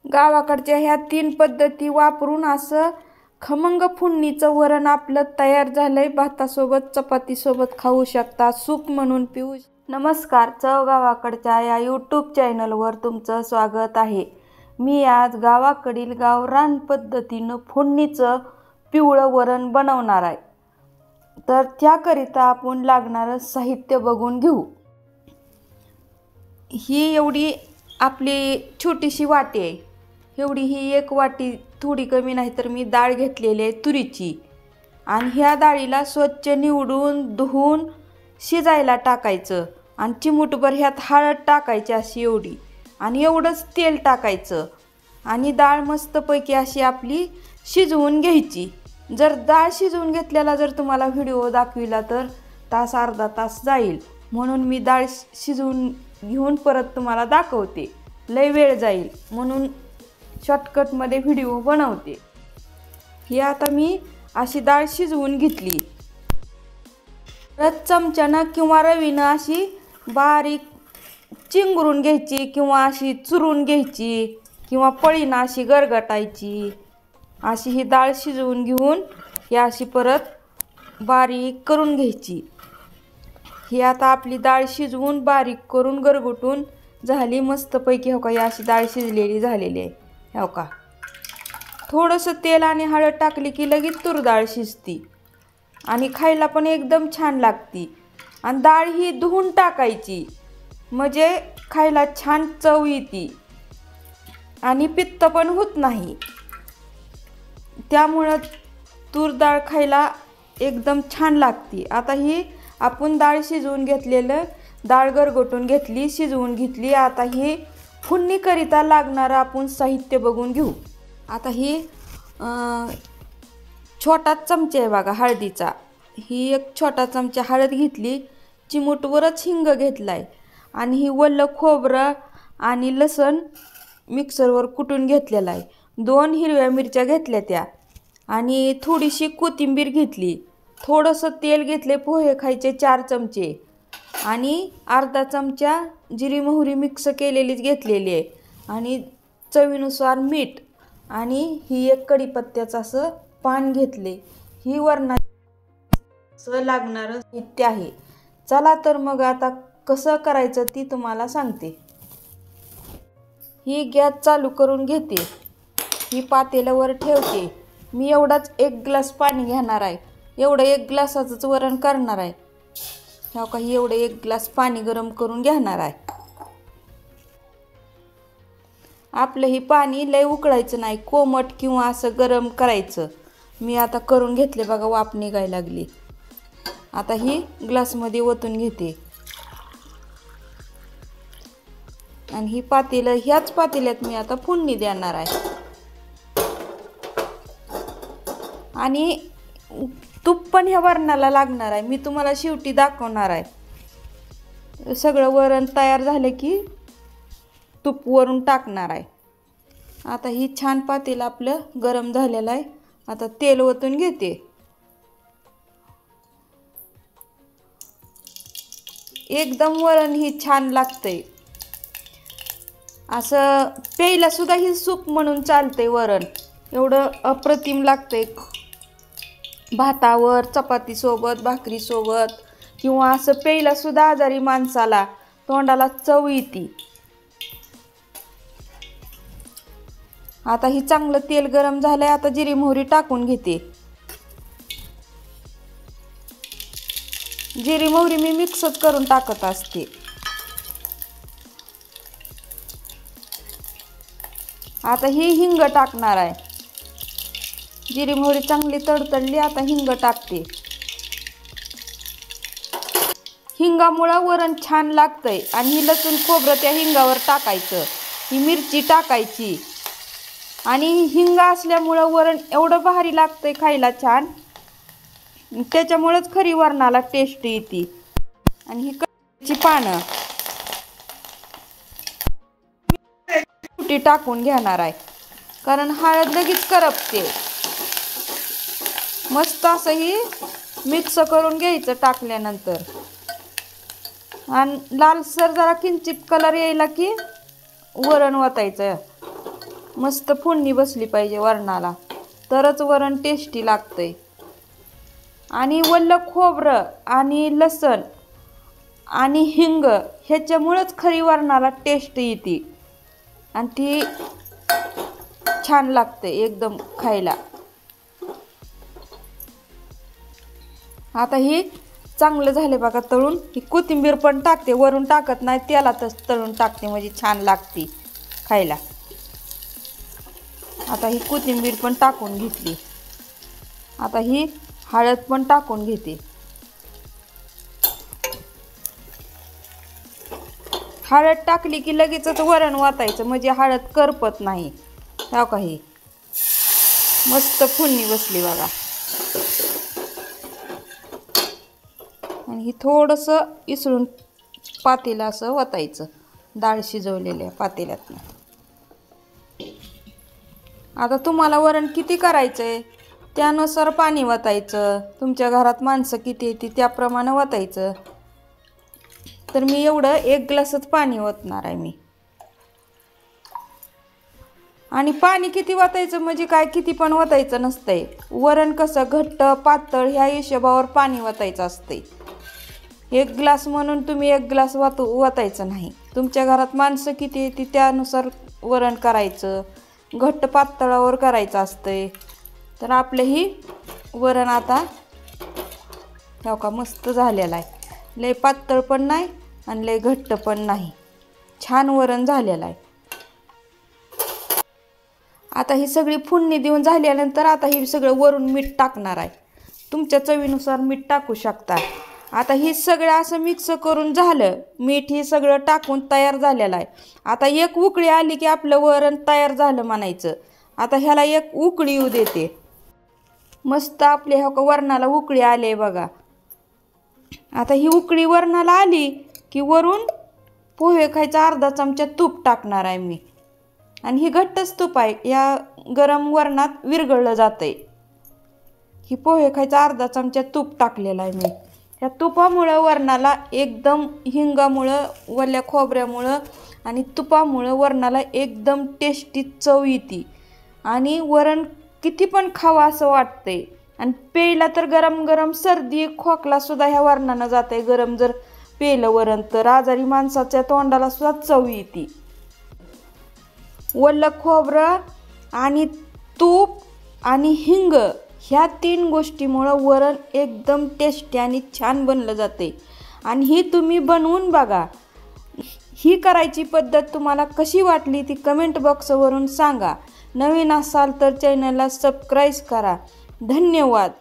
गावाकडच्या ह्या 3 पद्धती वापरून असं खमंग फोडणीचं वरण आपलं तयार झालंय। भातासोबत चपातीसोबत खाऊ शकता, सूप म्हणून पिऊ। नमस्कार, चव गावाकडच्या या यूट्यूब चॅनलवर तुमचं स्वागत आहे। मी आज गावाकडील गावरान पद्धतीनं फोडणीचं पिवळं वरण बनवणार आहे। तर त्याकरिता आपण लागणारं साहित्य बघून घेऊ। ही एवढी आपली छोटीशी वाटी आहे, एवढी ही एक वाटी, थोडी कमी नाही तर मी डाळ घेतलेली आहे तुरीची। आणि ह्या डाळीला स्वच्छ निवडून धुवून शिजायला टाकायचं आणि चिमूटभर ह्यात हळद टाकायची अशी एवढी, आणि एवढंच तेल टाकायचं आणि डाळ मस्तपैकी अशी आपली शिजवून घ्यायची। जर डाळ शिजवून घेतलेला जर तुम्हाला व्हिडिओ दाखविला तर तास अर्धा तास जाईल, म्हणून मी डाळ शिजवून घेऊन परत तुम्हाला दाखवते, लय वेळ जाईल म्हणून शॉर्टकटमध्ये व्हिडिओ बनवते। ही आता मी अशी डाळ शिजवून घेतली। परत चमच्यानं किंवा रवीनं अशी बारीक चिंगरून घ्यायची किंवा अशी चुरून घ्यायची किंवा पळीनं अशी गरगटायची। अशी ही डाळ शिजवून घेऊन ही अशी परत बारीक करून घ्यायची। ही आता आपली डाळ शिजवून बारीक करून गरगटून झाली मस्तपैकी। हो का, ही अशी डाळ शिजलेली झालेली आहे। हो का, थोडंसं तेल आणि हळद टाकली की लगेच तूर डाळ शिजती आणि खायला पण एकदम छान लागती। आणि डाळ ही धुवून टाकायची म्हणजे खायला छान चव येते आणि पित्त पण होत नाही, त्यामुळं तूर डाळ खायला एकदम छान लागते। आता ही आपण डाळ शिजवून घेतलेलं, डाळ गरगटून घेतली, शिजवून घेतली। आता ही फोडणीकरिता लागणारं आपण साहित्य बघून घेऊ। आता ही छोटा चमचा आहे बघा हळदीचा, ही एक छोटा चमचा हळद घेतली, चिमूटवरच हिंग घेतलाय आणि ही वल्ल खोबरं आणि लसण मिक्सरवर कुटून घेतलेला आहे। 2 हिरव्या मिरच्या घेतल्या त्या आणि थोडीशी कोथिंबीर घेतली, थोडंसं तेल घेतले, पोहे खायचे 4 चमचे आणि अर्धा चमचा जिरी मोहरी मिक्स केलेलीच घेतलेली आहे आणि चवीनुसार मीठ आणि ही एक कढीपत्त्याचं असं पान घेतले। ही वरणाचं लागणारं साहित्य आहे। चला तर मग आता कसं करायचं ती तुम्हाला सांगते। ही गॅस चालू करून घेते, ही पातेल्यावर ठेवते। मी एवढाच 1 ग्लास पाणी घेणार आहे, एवढं 1 ग्लासाचंच वरण करणार आहे। हो का, ही एवढं 1 ग्लास पाणी गरम करून घेणार आहे। आपलं ही पाणी लय उकळायचं नाही, कोमट किंवा असं गरम करायचं। मी आता करून घेतले बघा, वाफ निघायला लागली। आता ही ग्लासमध्ये ओतून घेते आणि ही पातेलं, ह्याच पातेल्यात मी आता फोडणी देणार आहे। आणि तूप पण ह्या वरणाला लागणार आहे, मी तुम्हाला शेवटी दाखवणार आहे। सगळं वरण तयार झालं की तूप वरून टाकणार आहे। आता ही छान पातेलं आपलं गरम झालेलं आहे, आता तेल ओतून घेते। एकदम वरण ही छान लागतंय, असं प्यायला सुद्धा ही सूप म्हणून चालतंय। वरण एवढं अप्रतिम लागतंय, भातावर, चपातीसोबत, भाकरीसोबत किंवा असं प्यायला सुद्धा आजारी माणसाला तोंडाला चव येते। आता ही चांगलं तेल गरम झालंय, आता जिरी मोहरी टाकून घेते। जिरी मोहरी मी मिक्सच करून टाकत असते। आता ही हिंग टाकणार आहे, जिरी मोहरी चांगली तडतडली, आता हिंग टाकते। हिंगामुळं वरण छान लागतंय आणि ही लसूण खोबरं त्या हिंगावर टाकायचं, ही मिरची टाकायची आणि हिंग असल्यामुळं वरण एवढं भारी लागतंय खायला छान, त्याच्यामुळंच खरी वरणाला टेस्ट येते। आणि ही कढीची पानं कुटी टाकून घेणार आहे, कारण हळद लगेच करपते। मस्त असं ही मिक्स करून घ्यायचं टाकल्यानंतर, आणि लालसर जरा किंचित कलर यायला की वरण वतायचं। मस्त फोडणी बसली पाहिजे वरणाला, तरच वरण टेस्टी लागतंय. आणि वल्ल खोबरं आणि लसण आणि हिंग ह्याच्यामुळंच खरी वरणाला टेस्ट येते आणि ती छान लागते एकदम खायला. आता ही चांगलं झाले बघा तळून. ही कोथिंबीर पण टाकते, वरून टाकत नाही, तेलातच तळून टाकते म्हणजे छान लागते खायला. आता ही कोथिंबीर पण टाकून घेतली. आता ही हळद पण टाकून घेते. हळद टाकली की लगेचच वरण वाटायचं म्हणजे हळद करपत नाही. हो का, ही मस्त फोडणी बसली बघा. आणि ही थोडंसं इसळून पातेलं असं वतायचं डाळ शिजवलेल्या पातेल्यातनं. आता तुम्हाला वरण किती करायचंय त्यानुसार पाणी वतायचं. तुमच्या घरात माणसं किती येते त्याप्रमाणे वतायचं. तर मी एवढं 1 ग्लासच पाणी ओतणार आहे मी. आणि पाणी किती वतायचं म्हणजे काय किती पण वतायचं नसतंय. वरण कसं घट्ट पातळ ह्या हिशोबावर पाणी वतायचं असतंय. 1 ग्लास म्हणून तुम्ही 1 ग्लास वतायचं नाही. तुमच्या घरात माणसं किती येते त्यानुसार वरण करायचं. घट्ट पातळावर करायचं असतंय. तर आपलं ही वरण आता हो का मस्त झालेलं आहे. लय पातळ पण नाही आणि लय घट्ट पण नाही, छान वरण झालेलं आहे. आता ही सगळी फोडणी देऊन झाल्यानंतर आता ही सगळं वरून मीठ टाकणार आहे. तुमच्या चवीनुसार मीठ टाकू शकता. आता ही सगळं असं मिक्स करून झालं. मीठ हे सगळं टाकून तयार झालेलं आहे. आता 1 उकळी आली की आपलं वरण तयार झालं म्हणायचं. आता ह्याला 1 उकळी येऊ देते. मस्त आपल्या हो का वरणाला उकळी आली बघा. आता ही उकळी वरणाला आली की वरून पोहे खायचा अर्धा चमचा तूप टाकणार आहे मी. आणि ही घट्टच तूप आहे, या गरम वरणात विरघळलं जातंय. ही पोहे खायचा अर्धा चमचा तूप टाकलेला आहे मी. या तुपामुळं वरणाला एकदम हिंगामुळं वल्या खोबऱ्यामुळं आणि तुपामुळं वरणाला एकदम टेस्टी चव येते. आणि वरण किती पण खावा असं वाटतंय. आणि प्यायला तर गरम गरम सर्दी खोकला सुद्धा ह्या वरणानं जाते. गरम जर पेलं वरण तर आजारी माणसाच्या तोंडाला सुद्धा चव येते. वल्लं खोबरं आणि तूप आणि हिंग ह्या 3 गोष्टीमुळं वरण एकदम टेस्टी आणि छान बनलं जाते. आणि ही तुम्ही बनवून बघा. ही करायची पद्धत तुम्हाला कशी वाटली ती कमेंट बॉक्सवरून सांगा. नवीन असाल तर चॅनलला सबस्क्राईब करा. धन्यवाद.